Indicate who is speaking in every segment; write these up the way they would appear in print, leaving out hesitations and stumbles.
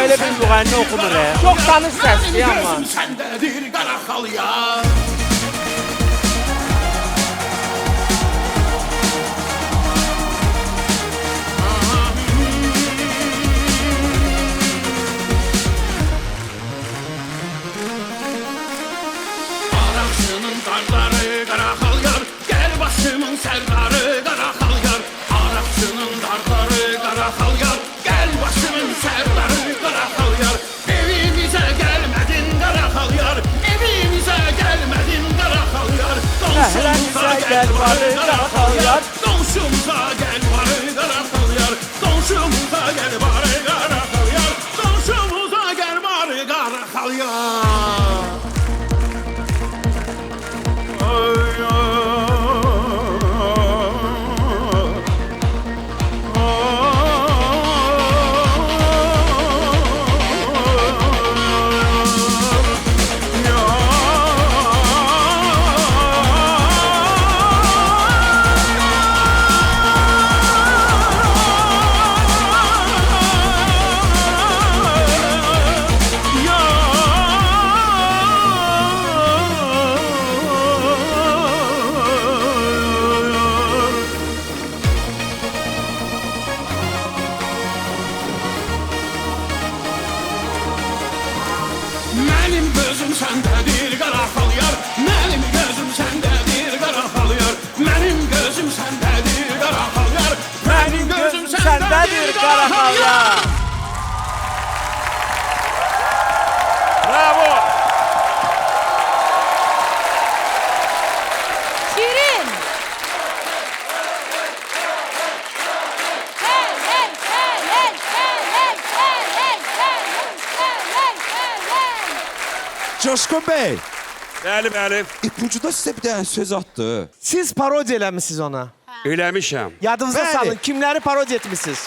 Speaker 1: elə bir müğənni oxumur.
Speaker 2: Çox tanış səsdir amma.
Speaker 3: Gözüm səndədir qara xal yar. Araqçının darları qara xal yar. Gəl başımın sərdarı qara xal yar. Araqçının darları qara xal yar. Gəl başımın sərdarı qara xal yar. Evimizə gəlmədin qara xal yar. Evimizə gəlmədin qara xal yar. Qonşumuza gəl barı qara xal yar. Qonşumuza gəl barı qara xal yar. Qonşumuza gəl barı qara xal yar. Qonşumuza gəl barı qara xal yar. Mənim gözüm səndədir qara xal yar. Mənim gözüm səndədir qara xal yar. Mənim gözüm səndədir qara xal yar.
Speaker 1: Mənim gözüm səndədir qara xal yar. Bravo.
Speaker 4: Şirin. Hey, hey, hey, hey, hey, hey, hey, hey, hey, hey, hey.
Speaker 5: Coşkun Bey,
Speaker 6: Bəli, bəli.
Speaker 5: ipucuda sizə bir dənə söz atdı.
Speaker 2: Siz parodiya eləmisiniz ona.
Speaker 6: Eləmişəm.
Speaker 2: Yadınıza
Speaker 5: Bəli.
Speaker 2: salın, kimləri parodiya etmisiniz?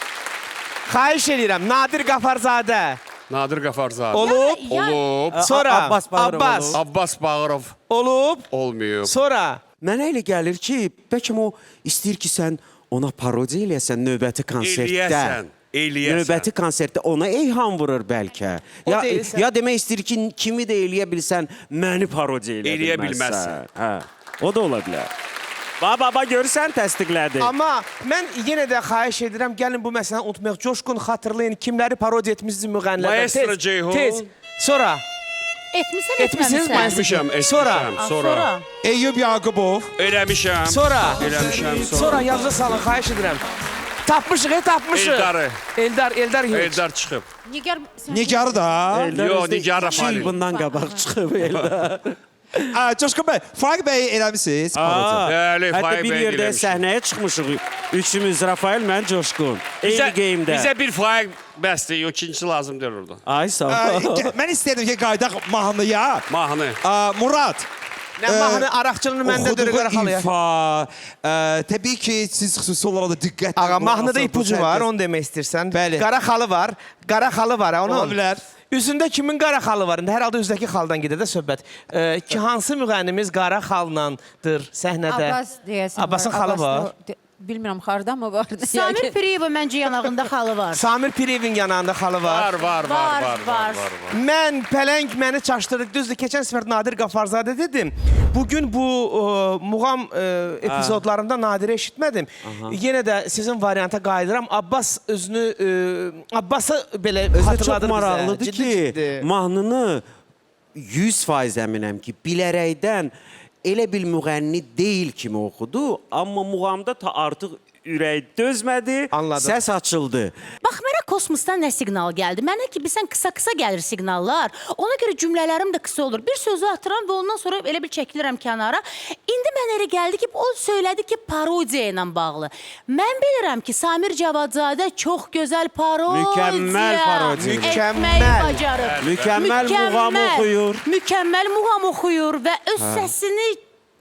Speaker 2: Xahiş edirəm, Nadir Qafarzadə
Speaker 6: Nadir Qafarzadə.
Speaker 2: olub,
Speaker 6: Olub.
Speaker 2: sonra
Speaker 1: Abbas Bağırov
Speaker 2: Abbas
Speaker 1: olub.
Speaker 6: Abbas Bağırov.
Speaker 2: olub,
Speaker 6: Olmuyor.
Speaker 2: sonra
Speaker 7: Mənə elə gəlir ki, bəlkə o istəyir ki, sən ona parodiya eləyəsən növbəti konsertdə.
Speaker 6: Eləyəsən. Eləyəsən.
Speaker 7: Növbəti konsertdə ona eyham vurur bəlkə.
Speaker 2: O
Speaker 7: Ya,
Speaker 2: deyilsən.
Speaker 7: ya demək istəyir ki, kimi də eləyə bilsən, məni parodiya eləyə
Speaker 6: Eləyə bilməzsən.
Speaker 7: Hə, o da ola bilər. Baba, görürsən, təsdiqlədi.
Speaker 2: amma mən yenə də xahiş edirəm, gəlin bu məsələni unutmayaq. Coşqun xatırlayın, kimləri parodiya etmisiniz müğənnilərdən.
Speaker 6: Maestro Ceyhun.
Speaker 2: Tez, sonra.
Speaker 4: Etmisən,
Speaker 2: Etmisiniz
Speaker 4: etməmisən.
Speaker 6: Etmişəm, etmişəm.
Speaker 2: Sonra.
Speaker 6: Sonra.
Speaker 5: Eyüp Yaqubov.
Speaker 6: Eləmişəm.
Speaker 2: Sonra.
Speaker 6: Eləmişəm, sonra.
Speaker 2: Sonra yazı salın, xahiş edirəm. Tapmışıq, tapmışıq.
Speaker 6: Eldarı.
Speaker 2: Eldar yox.
Speaker 6: Eldar çıxıb.
Speaker 4: Nigar, sən...
Speaker 5: Nigarı da.
Speaker 6: Yo, Nigar
Speaker 7: İki il
Speaker 6: Rafali.
Speaker 7: bundan qabaq çıxıb elə.
Speaker 5: Coşkun Bey, Faiq Bey eləmişsiniz.
Speaker 6: Bəli,
Speaker 7: Hətta
Speaker 6: Faiq
Speaker 7: bir
Speaker 6: bəy
Speaker 7: yerdə
Speaker 6: eləmişəm.
Speaker 7: səhnəyə çıxmışıq. Üçümüz, Rafael, mən, Coşqun. Eyni geyimdə.
Speaker 6: Bizə bir Faiq bəsdir, yox, ikincisi lazım deyil orada.
Speaker 7: Ay, sağ ol.
Speaker 5: Mən istəyirdim ki, qaydaq mahnıya.
Speaker 6: Mahnı.
Speaker 5: Murad.
Speaker 2: Nə mahnı araqçılını məndə dörə qara xalaya.
Speaker 5: ifa. Təbii ki, siz xüsusi olaraq da diqqət.
Speaker 2: Ağa, mahnıda ipucu var, onu demək istəyirsən.
Speaker 5: Bəli.
Speaker 2: Qara xalı var. Qara xalı var, onun.
Speaker 5: Ola bilər.
Speaker 2: Üzündə kimin qara xalı var? İndi hər halda üzdəki xaldan gedir də söhbət. Ki, hansı müğənnimiz qara xallandır səhnədə?
Speaker 4: Abbas deyəsən.
Speaker 2: Abbasın xalı var.
Speaker 4: Bilmirəm, xarda mı var?
Speaker 8: Samir Piriyeva məncə yanağında xalı var.
Speaker 2: Samir Piriyevin yanağında xalı var.
Speaker 6: Var.
Speaker 2: Mən pələng məni çaşdırdı. Düzdür, keçən səfər Nadir Qafarzadə dedim. Bugün bu muğam epizodlarında Nadir'i eşitmədim. Yenə də sizin varianta qayıdıram. Abbas özünü, Abbası belə
Speaker 7: Özü
Speaker 2: hatırladır
Speaker 7: çox maraqlıdır
Speaker 2: bizə.
Speaker 7: ki, mahnını 100% əminəm ki, bilərəkdən elə bil müğənni deyil kimi oxudu, amma muğamda artıq ürək dözmədi,
Speaker 2: Anladım.
Speaker 7: səs açıldı.
Speaker 8: Bax, mənə kosmosdan nə siqnal gəldi? Mənə ki, bilsən, qısa-qısa gəlir siqnallar. Ona görə cümlələrim də qısa olur. Bir sözü atıram və ondan sonra elə bir çəkilirəm kənara. İndi mən elə gəldi ki, o söylədi ki, parodiya ilə bağlı. Mən bilirəm ki, Samir Cavadzadə çox gözəl parodiya.
Speaker 7: Mükəmməl parodiya.
Speaker 8: Etməyi bacarır.
Speaker 7: Mükəmməl muğam oxuyur.
Speaker 8: Mükəmməl muğam oxuyur və öz səsini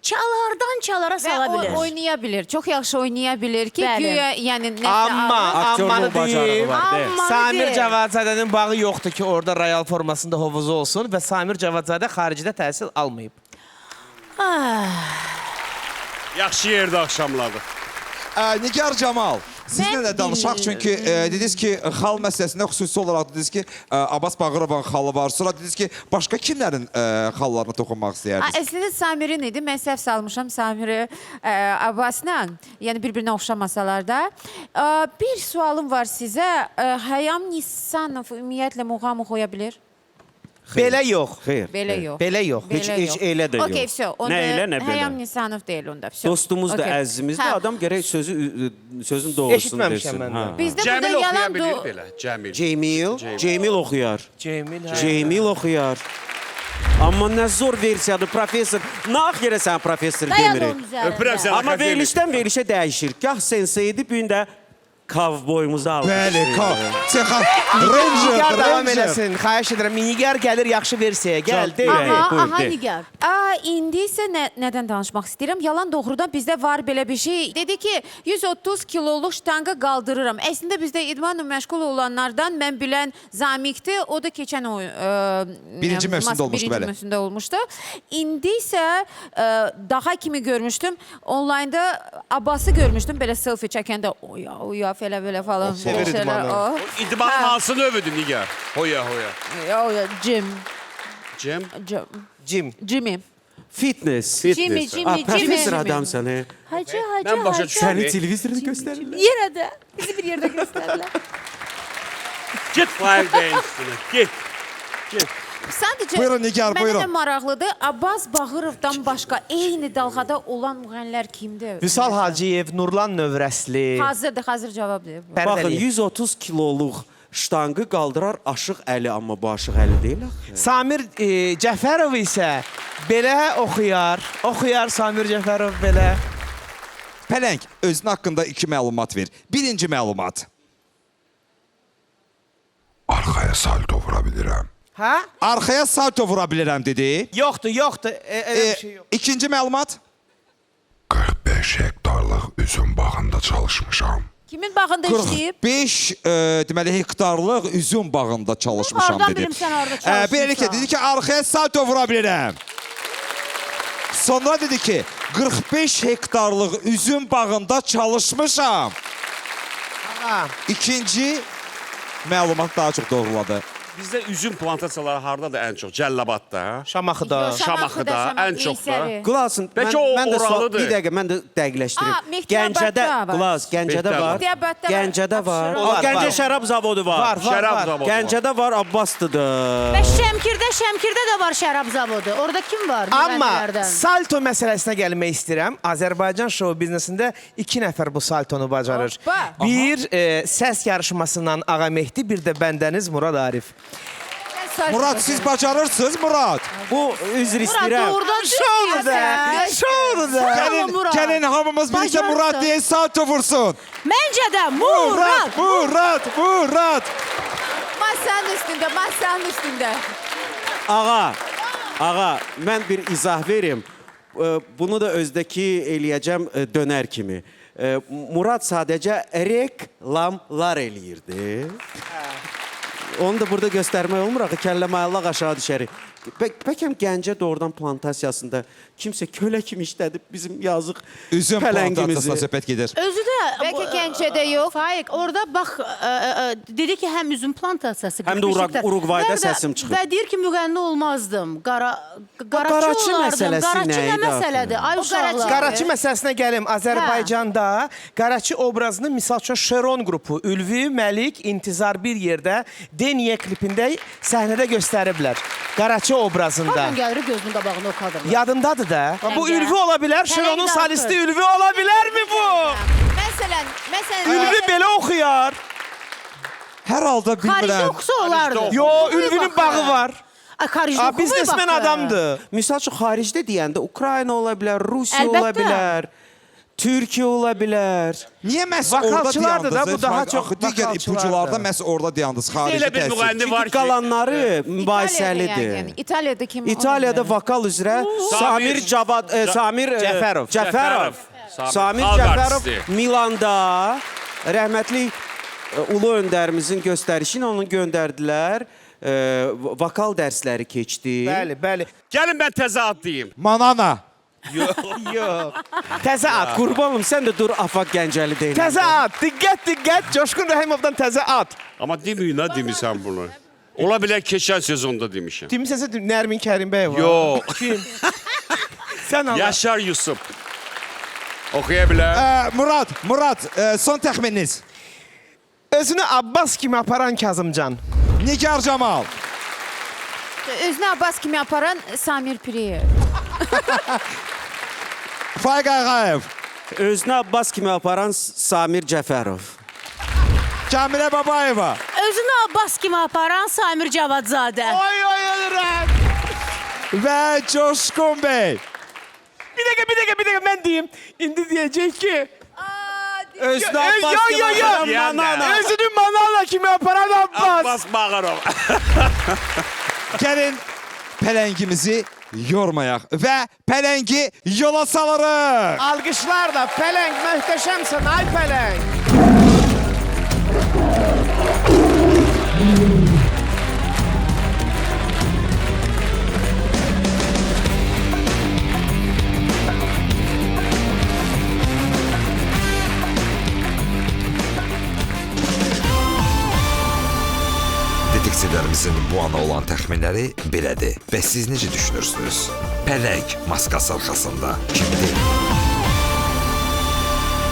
Speaker 8: çalardan çalara sala
Speaker 4: Və
Speaker 8: bilir.
Speaker 4: o oynaya bilir, çox yaxşı oynaya bilir ki,
Speaker 8: Bəli.
Speaker 4: güya, yəni nəsə...
Speaker 2: Amma,
Speaker 7: Aktyorluq
Speaker 2: ammanı
Speaker 7: bacarığı
Speaker 2: deyim.
Speaker 7: var, de.
Speaker 4: Ammanı
Speaker 2: Samir
Speaker 4: deyim.
Speaker 2: Cavadzadənin bağı yoxdur ki, orada royal formasında hovuzu olsun və Samir Cavadzadə xaricdə təhsil almayıb.
Speaker 6: Yaxşı yerdə axşamladı.
Speaker 5: Nigar Camal. Sizinlə də danışaq çünki dediniz ki, xal məsələsində xüsusi olaraq dediniz ki, Abbas Bağırovun xalı var. Sonra dediniz ki, başqa kimlərin xallarına toxunmaq istəyərdiniz?
Speaker 4: Əslində Samirin idi. Mən səhv salmışam Samiri Abbasla. Yəni bir-birinə oxşamasalar da. Bir sualım var sizə. Həyam Nisanov ümumiyyətlə muğam oxuya bilir?
Speaker 2: Belə yox.
Speaker 7: Xeyr.
Speaker 4: Belə yox.
Speaker 2: Belə yox.
Speaker 7: Heç elə də yox.
Speaker 4: Okey, все.
Speaker 7: Nə elə, nə belə.
Speaker 4: Həyam Nisanov deyil onda. Все.
Speaker 7: Dostumuz da, əzizimiz də, adam gərək sözün doğrusunu
Speaker 2: Eşitməmişəm
Speaker 7: desin.
Speaker 2: mən də.
Speaker 7: Ha.
Speaker 4: Bizdə burada
Speaker 6: Cəmil oxuya
Speaker 4: yalan
Speaker 6: bilir belə. Cəmil.
Speaker 7: Cemil oxuyar.
Speaker 2: Cemil.
Speaker 7: Cemil oxuyar. Amma nə zor versiyadır, professor. Nax yerə sən professor
Speaker 8: Dayan
Speaker 7: demirik.
Speaker 8: onun üzərində.
Speaker 6: Öpürəm səni.
Speaker 7: Amma
Speaker 6: akademik.
Speaker 7: verilişdən verilişə dəyişir. Gah senseydi, bu gün də kovboyumuzu alır.
Speaker 5: Bəli, Texan,
Speaker 2: Nigar davam
Speaker 5: Ranger.
Speaker 2: eləsin. Xahiş edirəm. Nigar gəlir yaxşı versiyaya. Gəl, deyil.
Speaker 7: Aha. Buyur,
Speaker 8: Aha
Speaker 7: de.
Speaker 8: Nigar.
Speaker 4: İndi isə nədən danışmaq istəyirəm? Yalan doğrudan bizdə var belə bir şey. Dedi ki, 130 kiloluq ştanga qaldırıram. Əslində bizdə idmanla məşğul olanlardan mən bilən Zamikdir. O da keçən o
Speaker 5: Birinci mövsümdə olmuşdu, bəli.
Speaker 4: Birinci mövsümdə olmuşdu. İndi isə daha kimi görmüşdüm. Onlaynda Abbası görmüşdüm belə selfie çəkəndə. Oya belə falan.
Speaker 2: sevir
Speaker 4: şeylər,
Speaker 2: idmanı.
Speaker 4: o.
Speaker 6: İdmanın
Speaker 4: Ha.
Speaker 6: hansını övüdün Nigar? Hoya.
Speaker 4: Oya, Jim. Jimmy.
Speaker 7: Fitness.
Speaker 8: Jimmy,
Speaker 7: Professor adamsan, he.
Speaker 8: Hacı,
Speaker 6: Mən başa düşürəm.
Speaker 7: Səni televizorda göstərirlər.
Speaker 8: Yenə də bizi bir yerdə göstərirlər.
Speaker 6: Git Fire Dance'ına. Git.
Speaker 4: Sadəcə
Speaker 5: Buyurun, Nigar, buyurun.
Speaker 4: Mənə maraqlıdır. Abbas Bağırovdan başqa eyni dalğada olan müğənnilər kimdir?
Speaker 2: Vüsal Hacıyev, Nurlan Növrəsli.
Speaker 4: Hazır cavab deyib.
Speaker 7: Baxın,
Speaker 2: Bərdəli.
Speaker 7: 130 kiloluq ştangı qaldırar Aşıq Əli, amma bu Aşıq Əli deyil axı.
Speaker 2: Samir Cəfərov isə belə oxuyar Samir Cəfərov belə.
Speaker 5: Pələng, özün haqqında 2 məlumat ver. Birinci məlumat.
Speaker 9: Arkaya salto vurabilirim.
Speaker 2: Hə?
Speaker 5: Arxaya salto vura bilirəm dedi.
Speaker 2: Yoxdur. Elə bir şey yox.
Speaker 5: İkinci məlumat.
Speaker 9: 45 hektarlık üzüm bağında çalışmışam.
Speaker 4: Kimin bağında işləyib?
Speaker 5: 45 deməli hektarlıq üzüm bağında çalışmışam
Speaker 8: Hardan
Speaker 5: dedi.
Speaker 8: bilim sən orada çalışmışsan?
Speaker 5: Beləliklə dedi ki, arxaya salto vura bilirəm. Sonra dedi ki, 45 hektarlıq üzüm bağında çalışmışam.
Speaker 2: Ha.
Speaker 5: İkinci məlumat daha çox doğruladı.
Speaker 6: Bizdə üzüm plantasiyaları hardadır ən çox? Cəllabadda.
Speaker 2: Şamaxıda.
Speaker 6: Şamaxıda ən çox da.
Speaker 7: Qulasın,
Speaker 6: Bəlkə o oralıdır.
Speaker 7: Bir dəqiqə, mən də dəqiqləşdirim.
Speaker 4: Mehdiabadda
Speaker 7: Gəncədə,
Speaker 4: var.
Speaker 7: Qulaz, Gəncədə var.
Speaker 4: Mehdiabadda var.
Speaker 7: Gəncədə var.
Speaker 4: Abşeron.
Speaker 7: Gəncə
Speaker 2: Var.
Speaker 7: şərab zavodu var.
Speaker 2: Var.
Speaker 6: Şərab zavodu.
Speaker 7: Gəncədə var, Abbaslıdır.
Speaker 8: Və Şəmkirdə də var şərab zavodu. Orada kim var?
Speaker 2: Amma
Speaker 8: müğənnilərdən?
Speaker 2: salto məsələsinə gəlmək istəyirəm. Azərbaycan şou biznesində 2 nəfər bu saltonu bacarır.
Speaker 4: Hoppa.
Speaker 2: Bir səs yarışmasından Ağa Mehdi, bir də bəndəniz Murad Arif.
Speaker 5: Murad, siz bacarırsınız Murad.
Speaker 7: Bu üzr
Speaker 8: Murad
Speaker 7: istəyirəm.
Speaker 8: doğrudan
Speaker 2: Şoudur da. Şoudur da.
Speaker 8: Bravo, Murad.
Speaker 5: Gəlin hamımız birlikdə
Speaker 8: Bacarırsan.
Speaker 5: Murad deyə salto vursun.
Speaker 8: Məncə də Murad.
Speaker 5: Murad.
Speaker 4: Masanın üstündə.
Speaker 7: Ağa, mən bir izah verim. Bunu da özdəki eləyəcəm dönər kimi. Murad sadəcə reklamlar eləyirdi. Onu da burada göstərmək olmur axı, kəlləmayallaq aşağı düşərik. Bəlkə Gəncə doğrudan plantasiyasında kimsə kölə kimi işlədib bizim yazıq
Speaker 5: Üzüm plantasiyasına
Speaker 7: pələngimizi.
Speaker 5: söhbət gedir.
Speaker 8: Özü də
Speaker 4: Bəlkə Gəncədə yox.
Speaker 8: Faiq, orada bax dedi ki, həm üzüm plantasiyası,
Speaker 7: Həm də
Speaker 8: 45 hektar.
Speaker 7: Urugvayda
Speaker 8: Və-
Speaker 7: səsim çıxıb.
Speaker 8: Və deyir ki, müğənni olmazdım. Qaraçı
Speaker 7: qaraçı
Speaker 8: olardım.
Speaker 7: məsələsi
Speaker 8: Qaraçı
Speaker 7: nə
Speaker 8: nə
Speaker 7: idi
Speaker 8: məsələdir? Ay uşaqlar.
Speaker 2: Qaraçı məsələsinə gəlim. Azərbaycanda Qaraçı obrazını misal üçün Şeron qrupu, Ülvi, Məlik, İntizar bir yerdə Deniye klipində səhnədə göstəriblər. Qaraçı obrazında.
Speaker 8: Hardan gəlir gözünün qabağında o kadrlar?
Speaker 2: Yadındadır da. Bu
Speaker 8: Pələng.
Speaker 2: Ülvi ola bilər,
Speaker 8: Pələng
Speaker 2: Şeronun
Speaker 8: dartır.
Speaker 2: solisti Ülvi ola bilərmi bu?
Speaker 4: Məsələn,
Speaker 2: Ülvi belə oxuyar.
Speaker 5: Hər halda
Speaker 8: Xaricdə
Speaker 5: bilmirəm.
Speaker 8: oxusa olardı.
Speaker 2: Yo, Ülvinin bağı var.
Speaker 8: Ay, xaricdə
Speaker 2: A,
Speaker 8: oxumuyor
Speaker 2: biznesmen
Speaker 8: baxı.
Speaker 2: adamdır.
Speaker 7: Misal üçün xaricdə deyəndə Ukrayna ola bilər, Rusiya ola
Speaker 8: Əlbəttə.
Speaker 7: bilər, Türkiyə ola bilər.
Speaker 5: Niyə məhz orada
Speaker 2: Vokalçılardır da,
Speaker 5: dayandınız?
Speaker 2: bu daha çox
Speaker 5: Axı digər
Speaker 2: vokalçılardır.
Speaker 5: ipucularda məhz orada dayandınız. Xarici
Speaker 6: Elə bir
Speaker 5: təsir.
Speaker 6: müğənni var
Speaker 7: Çünki
Speaker 6: ki.
Speaker 7: qalanları
Speaker 4: İtaliyada
Speaker 7: mübahisəlidir.
Speaker 4: İtaliyada kim?
Speaker 7: İtaliyada vokal üzrə Samir Cavad, Samir
Speaker 2: Cəfərov.
Speaker 7: Cəfərov. Samir
Speaker 6: Xalq
Speaker 7: Cəfərov
Speaker 6: artisti.
Speaker 7: Milanda rəhmətli ulu öndərimizin göstərişi ilə onu göndərdilər. Vokal dərsləri keçdi.
Speaker 2: Bəli.
Speaker 6: Gəlin mən təzə ad deyim.
Speaker 5: Manana.
Speaker 2: Yox. Təzə at.
Speaker 7: Qurban olum, sən də dur Afaq Gəncəli deyil.
Speaker 2: Təzə at. Diqqət. Coşqun Rəhimovdan təzə at.
Speaker 6: Amma deməyin, nə demirsən bunu? Ola bilər keçən sezonda demişəm.
Speaker 2: Demisəsə Nərmin Kərimbəyev.
Speaker 6: Yox.
Speaker 2: Kim? Sən Allah.
Speaker 6: Yaşar Yusuf. Oxuya bilər.
Speaker 5: Murad, son təxmininiz.
Speaker 2: Özünü Abbas kimi aparan Kazımcan.
Speaker 5: Nigar Camal.
Speaker 4: Özünü Abbas kimi aparan Samir Piriyev.
Speaker 5: Faiq Ağayev.
Speaker 7: Özünü Abbas kimi aparan Samir Cəfərov.
Speaker 5: Cəmilə Babayeva.
Speaker 8: Özünü Abbas kimi aparan Samir Cavadzadə.
Speaker 2: Oy Rəhm.
Speaker 5: Və Coşqun Bey.
Speaker 2: Bir dəqiqə mən deyim. İndi deyəcək ki,
Speaker 7: Özünü Abbas kimi aparan Manana.
Speaker 2: özünü Manala kimi aparan Abbas.
Speaker 6: Abbas Bağırov.
Speaker 5: Gəlin pələngimizi yormayaq və pələngi yola salırıq.
Speaker 2: Alqışlarla Pələng möhtəşəmsən ay Pələng.
Speaker 9: Detektivlərimizin bu ana olan təxminləri belədir. Və siz necə düşünürsünüz? Pələng maskası arxasında kimdir?